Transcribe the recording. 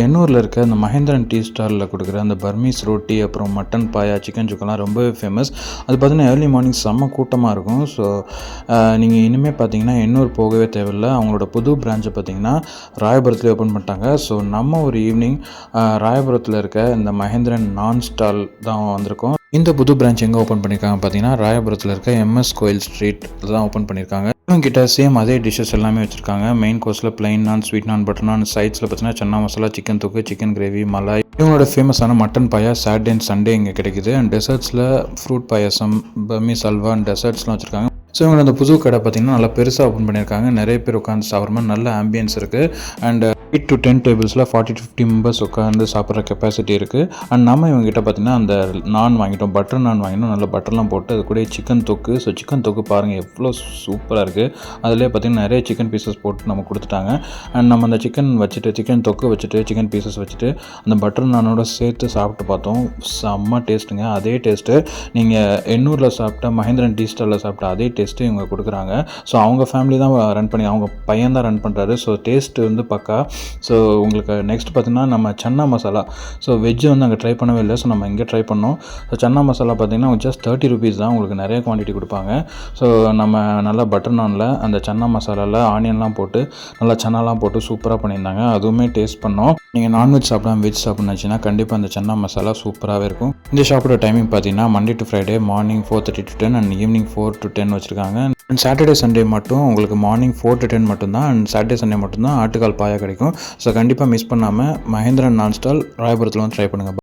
எண்ணூரில் இருக்க அந்த மகேந்திரன் டீ ஸ்டாலில் கொடுக்குற அந்த பர்மீஸ் ரொட்டி, அப்புறம் மட்டன் பாயா, சிக்கன் சுக்காலாம் ரொம்பவே ஃபேமஸ். அது பார்த்தீங்கன்னா ஏர்லி மார்னிங் செம்ம கூட்டமாக இருக்கும். ஸோ நீங்கள் இனிமேல் பார்த்தீங்கன்னா எண்ணூர் போகவே தேவையில்லை. அவங்களோட புது பிரான்ச்சை பார்த்தீங்கன்னா ராயபுரத்துலேயே ஓப்பன் பண்ணிட்டாங்க. ஸோ நம்ம ஒரு ஈவினிங் ராயபுரத்தில் இருக்க இந்த மகேந்திரன் நான் ஸ்டால் தான் வந்திருக்கோம். இந்த புது பிரான்ச் எங்கே ஓப்பன் பண்ணியிருக்காங்க பார்த்தீங்கன்னா ராயபுரத்தில் இருக்க எம்எஸ் கோயில் ஸ்ட்ரீட் தான் ஓப்பன் பண்ணியிருக்காங்க. இவங்ககிட்ட சேம் அதே டிஷ்ஷஸ் எல்லாமே வச்சுருக்காங்க. மெயின் கோர்ஸில் பிளைன் நான், ஸ்வீட் நான், பட்டர் நான், சைட்ஸில் பார்த்தீங்கன்னா சன்னா மசாலா, சிக்கன் தொக்கு, சிக்கன் கிரேவி, மலாய். இவங்களோட ஃபேமஸான mutton paya Saturday and Sunday இங்கே கிடைக்குது. அண்ட் டெசர்ட்ஸில் fruit payasam, Burmese halwa and டெசர்ட்ஸ்லாம் வச்சுருக்காங்க. ஸோ இவங்க அந்த புது கடை பார்த்திங்கன்னா நல்லா பெருசாக ஓப்பன் பண்ணியிருக்காங்க. நிறைய பேர் உட்காந்து சாப்பிட்ற மாதிரி நல்ல ஆம்பியன்ஸ் இருக்குது. அண்ட் 8 to 10 டேபிள்ஸில் 40 to 50 மெம்பர்ஸ் உட்காந்து சாப்பிட்ற கெப்பாசிட்டி இருக்குது. அண்ட் நம்ம இவங்ககிட்ட பார்த்திங்கன்னா அந்த நான் வாங்கிட்டோம், பட்டர் நான் வாங்கிட்டோம். நல்லா பட்டர்லாம் போட்டு அது கூட சிக்கன் தொக்கு. ஸோ சிக்கன் தொக்கு பாருங்கள் எவ்வளோ சூப்பராக இருக்குது. அதிலே பார்த்திங்கன்னா நிறைய சிக்கன் பீசஸ் போட்டு நம்ம கொடுத்துட்டாங்க. அண்ட் நம்ம அந்த சிக்கன் தொக்கு வச்சுட்டு சிக்கன் பீசஸ் வச்சுட்டு அந்த பட்டர் நானோட சேர்த்து சாப்பிட்டு பார்த்தோம். செம்ம டேஸ்ட்டுங்க. அதே டேஸ்ட்டு நீங்கள் எண்ணூரில் சாப்பிட்ட மகேந்திரன் டீ ஸ்டாலில் சாப்பிட்ட அதே டேஸ்ட்டு இவங்க கொடுக்குறாங்க. ஸோ அவங்க ஃபேமிலி தான் ரன் பண்ணி, அவங்க பையன் தான் ரன் பண்ணுறாரு. ஸோ டேஸ்ட்டு வந்து பக்கா. ஸோ உங்களுக்கு நெக்ஸ்ட் பார்த்திங்கன்னா நம்ம சன்னா மசாலா. ஸோ வெஜ்ஜு வந்து அங்கே ட்ரை பண்ணவே இல்லை. ஸோ நம்ம இங்கே ட்ரை பண்ணோம். ஸோ சன்னா மசாலா பார்த்திங்கன்னா ஜஸ்ட் 30 rupees தான். உங்களுக்கு நிறைய குவான்டிட்டி கொடுப்பாங்க. ஸோ நம்ம நல்லா பட்டர் நானில் அந்த சன்னா மசாலாவில் ஆனியன்லாம் போட்டு நல்லா சன்னாலாம் போட்டு சூப்பராக பண்ணியிருந்தாங்க. அதுவுமே டேஸ்ட் பண்ணோம். நீங்கள் நான்வெஜ் சாப்பிடாம வெஜ் சாப்பிட்ணுச்சுன்னா கண்டிப்பாக அந்த சன்னா மசாலா சூப்பராகவே இருக்கும். இந்த ஷாப்போட டைமிங் பார்த்தீங்கன்னா Monday to Friday morning 4:30 to 10 and evening 4 to 10 வச்சுருக்காங்க. அண்ட் சாட்டர்டே சண்டே மட்டும் உங்களுக்கு மார்னிங் 4 to 10 மட்டும்தான். அண்ட் சாட்டர்டே சண்டே மட்டும்தான் ஆட்டுக்கால் பாயா கிடைக்கும். ஸோ கண்டிப்பாக மிஸ் பண்ணாமல் மகேந்திரன் நான் ஸ்டால் ராயபுரத்தில் வந்து ட்ரை பண்ணுங்கள்.